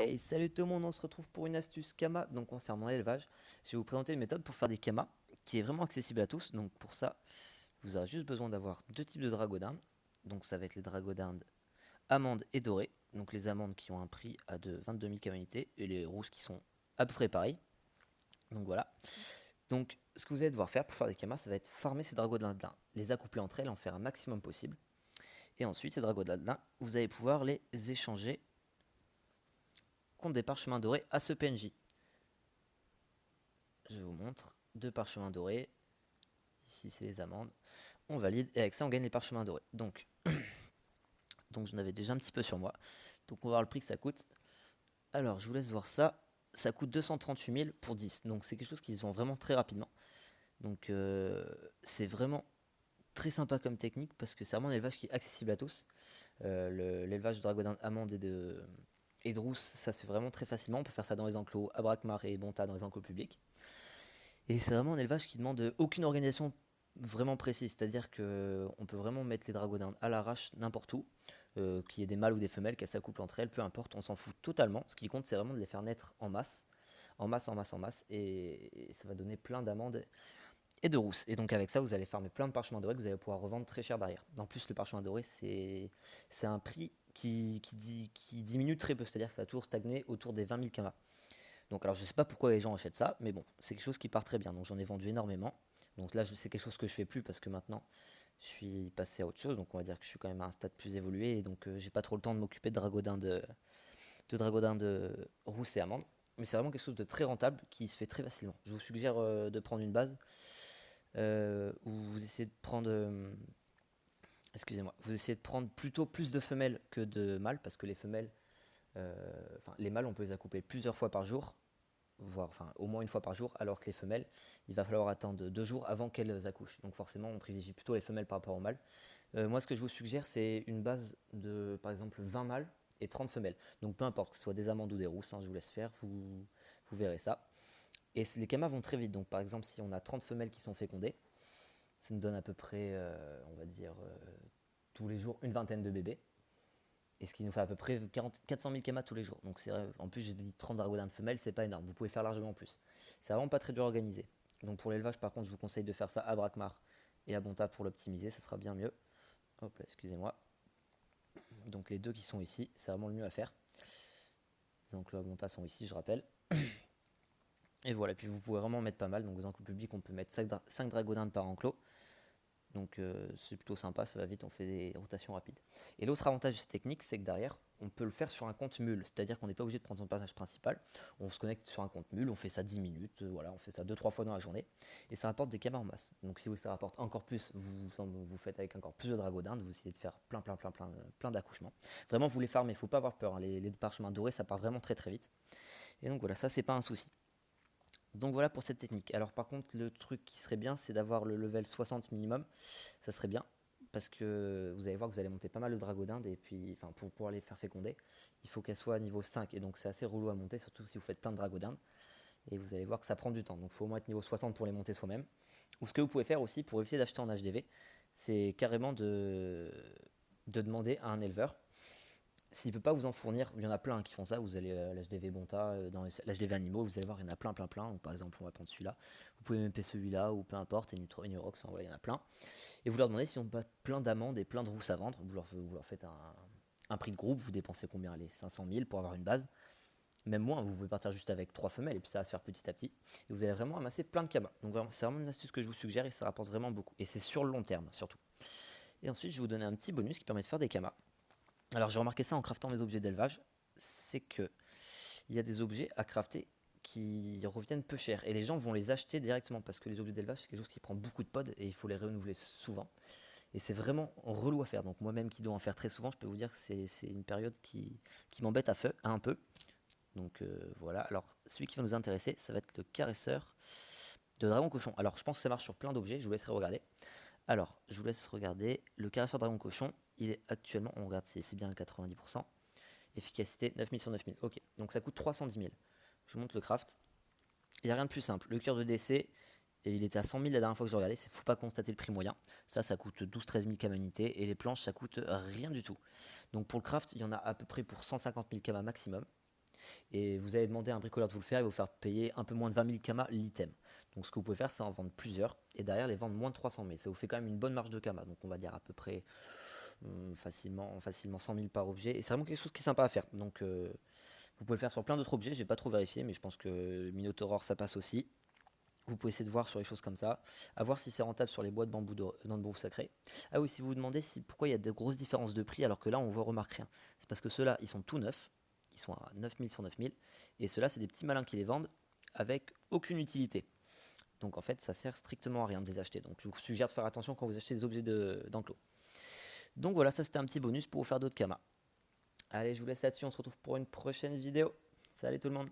Hey, salut tout le monde, on se retrouve pour une astuce Kama, donc concernant l'élevage. Je vais vous présenter une méthode pour faire des Kamas qui est vraiment accessible à tous. Donc pour ça, vous aurez juste besoin d'avoir deux types de dragodindes. Donc ça va être les dragodindes amandes et dorées. Donc les amandes qui ont un prix à de 22 000 camélités et les rousses qui sont à peu près pareilles. Donc voilà. Donc ce que vous allez devoir faire pour faire des Kamas, ça va être farmer ces dragodindes-là, les accoupler entre elles, en faire un maximum possible. Et ensuite, ces dragodindes-là, vous allez pouvoir les échanger contre des parchemins dorés à ce PNJ. Je vous montre deux parchemins dorés. Ici, c'est les amandes. On valide et avec ça, on gagne les parchemins dorés. Donc j'en avais déjà un petit peu sur moi. Donc on va voir le prix que ça coûte. Alors, je vous laisse voir ça. Ça coûte 238 000 pour 10. Donc c'est quelque chose qui se vend vraiment très rapidement. Donc c'est vraiment très sympa comme technique parce que c'est vraiment un élevage qui est accessible à tous. L'élevage de dragodin amandes et de rousses, ça se fait vraiment très facilement. On peut faire ça dans les enclos à Braquemar et Bonta dans les enclos publics. Et c'est vraiment un élevage qui demande aucune organisation vraiment précise, c'est-à-dire que on peut vraiment mettre les dragodins à l'arrache n'importe où, qu'il y ait des mâles ou des femelles, qu'elles s'accouplent entre elles, peu importe, on s'en fout totalement. Ce qui compte, c'est vraiment de les faire naître en masse, en masse, en masse, en masse, et ça va donner plein d'amandes et de rousses. Et donc avec ça, vous allez farmer plein de parchemins dorés que vous allez pouvoir revendre très cher derrière. En plus, le parchemin doré, c'est un prix qui diminue très peu, c'est-à-dire que ça va toujours stagner autour des 20 000 kamas. Donc alors je sais pas pourquoi les gens achètent ça, mais bon, c'est quelque chose qui part très bien. Donc j'en ai vendu énormément. Donc là, c'est quelque chose que je fais plus parce que maintenant, je suis passé à autre chose. Donc on va dire que je suis quand même à un stade plus évolué et donc j'ai pas trop le temps de m'occuper de dragodin de rousse et amande. Mais c'est vraiment quelque chose de très rentable qui se fait très facilement. Je vous suggère de prendre une base où vous essayez de prendre, excusez-moi, vous essayez de prendre plutôt plus de femelles que de mâles parce que les femelles, enfin les mâles, on peut les accouper plusieurs fois par jour voire enfin au moins une fois par jour, alors que les femelles, il va falloir attendre 2 jours avant qu'elles accouchent. Donc forcément, on privilégie plutôt les femelles par rapport aux mâles. Moi, ce que je vous suggère, c'est une base de, par exemple, 20 mâles et 30 femelles. Donc peu importe, que ce soit des amandes ou des rousses, hein, je vous laisse faire, vous verrez ça. Et les camas vont très vite. Donc par exemple, si on a 30 femelles qui sont fécondées, ça nous donne à peu près, on va dire, tous les jours une vingtaine de bébés. Et ce qui nous fait à peu près 400 000 kamas tous les jours. Donc c'est en plus j'ai dit 30 dragodins de femelles, c'est pas énorme. Vous pouvez faire largement plus. C'est vraiment pas très dur à organiser. Donc pour l'élevage par contre je vous conseille de faire ça à Braquemar et à Bonta pour l'optimiser, ça sera bien mieux. Hop là, excusez-moi. Donc les deux qui sont ici, c'est vraiment le mieux à faire. Les enclos à Bonta sont ici, je rappelle. Et voilà, puis vous pouvez vraiment mettre pas mal. Donc aux enclos publics on peut mettre 5 dragodins par enclos. Donc c'est plutôt sympa, ça va vite, on fait des rotations rapides. Et l'autre avantage de cette technique, c'est que derrière, on peut le faire sur un compte mule, c'est-à-dire qu'on n'est pas obligé de prendre son personnage principal. On se connecte sur un compte mule, on fait ça 10 minutes, voilà, on fait ça 2-3 fois dans la journée, et ça rapporte des camas en masse. Donc si ça rapporte encore plus, vous faites avec encore plus de dragodindes, vous essayez de faire plein d'accouchements. Vraiment, vous les farmez, il ne faut pas avoir peur, hein. Les parchemins dorés, ça part vraiment très très vite. Et donc voilà, ça c'est pas un souci. Donc voilà pour cette technique. Alors par contre, le truc qui serait bien, c'est d'avoir le level 60 minimum. Ça serait bien. Parce que vous allez voir que vous allez monter pas mal de dragodindes. Et puis, enfin, pour pouvoir les faire féconder, il faut qu'elles soient à niveau 5. Et donc c'est assez relou à monter, surtout si vous faites plein de dragodindes. Et vous allez voir que ça prend du temps. Donc il faut au moins être niveau 60 pour les monter soi-même. Ou ce que vous pouvez faire aussi pour éviter d'acheter en HDV, c'est carrément de demander à un éleveur s'il ne peut pas vous en fournir. Il y en a plein qui font ça. Vous allez à l'HDV Bonta, dans l'HDV Animaux, vous allez voir, il y en a plein. Donc, par exemple, on va prendre celui-là. Vous pouvez MP celui-là, ou peu importe, et Nurox, enfin, voilà, il y en a plein. Et vous leur demandez s'ils n'ont pas plein d'amandes et plein de rousses à vendre. Vous leur faites un prix de groupe, vous dépensez combien? Les 500 000 pour avoir une base. Même moins, vous pouvez partir juste avec 3 femelles, et puis ça va se faire petit à petit. Et vous allez vraiment amasser plein de camas. Donc vraiment, c'est vraiment une astuce que je vous suggère, et ça rapporte vraiment beaucoup. Et c'est sur le long terme, surtout. Et ensuite, je vais vous donner un petit bonus qui permet de faire des camas. Alors j'ai remarqué ça en craftant mes objets d'élevage, c'est que il y a des objets à crafter qui reviennent peu cher et les gens vont les acheter directement parce que les objets d'élevage c'est quelque chose qui prend beaucoup de pods et il faut les renouveler souvent et c'est vraiment relou à faire. Donc moi-même qui dois en faire très souvent, je peux vous dire que c'est une période qui m'embête un peu. Donc voilà, alors celui qui va nous intéresser, ça va être le caresseur de dragon cochon. Alors je pense que ça marche sur plein d'objets, je vous laisserai regarder. Alors, je vous laisse regarder. Le caresseur dragon cochon, il est actuellement, on regarde, c'est bien à 90%. Efficacité 9000 sur 9000. Ok, donc ça coûte 310 000. Je vous montre le craft. Il n'y a rien de plus simple. Le cœur de décès, et il était à 100 000 la dernière fois que je regardais. Il ne faut pas constater le prix moyen. Ça coûte 12-13 000 camunités. Et les planches, ça coûte rien du tout. Donc pour le craft, il y en a à peu près pour 150 000 kamas maximum. Et vous allez demander à un bricoleur de vous le faire, il va vous faire payer un peu moins de 20 000 kamas l'item. Donc ce que vous pouvez faire, c'est en vendre plusieurs et derrière les vendre moins de 300 000. Ça vous fait quand même une bonne marge de kamas. Donc on va dire à peu près facilement 100 000 par objet. Et c'est vraiment quelque chose qui est sympa à faire. Donc vous pouvez le faire sur plein d'autres objets. J'ai pas trop vérifié, mais je pense que Minotaur ça passe aussi. Vous pouvez essayer de voir sur les choses comme ça, à voir si c'est rentable sur les bois de bambou dans le bambou sacré. Ah oui, si vous vous demandez pourquoi il y a de grosses différences de prix alors que là on voit remarque rien, c'est parce que ceux-là ils sont tout neufs, ils sont à 9000 sur 9000, et ceux-là c'est des petits malins qui les vendent avec aucune utilité. Donc en fait ça sert strictement à rien de les acheter. Donc je vous suggère de faire attention quand vous achetez des objets d'enclos. Donc voilà, ça c'était un petit bonus pour vous faire d'autres kamas. Allez, je vous laisse là-dessus, on se retrouve pour une prochaine vidéo. Salut tout le monde.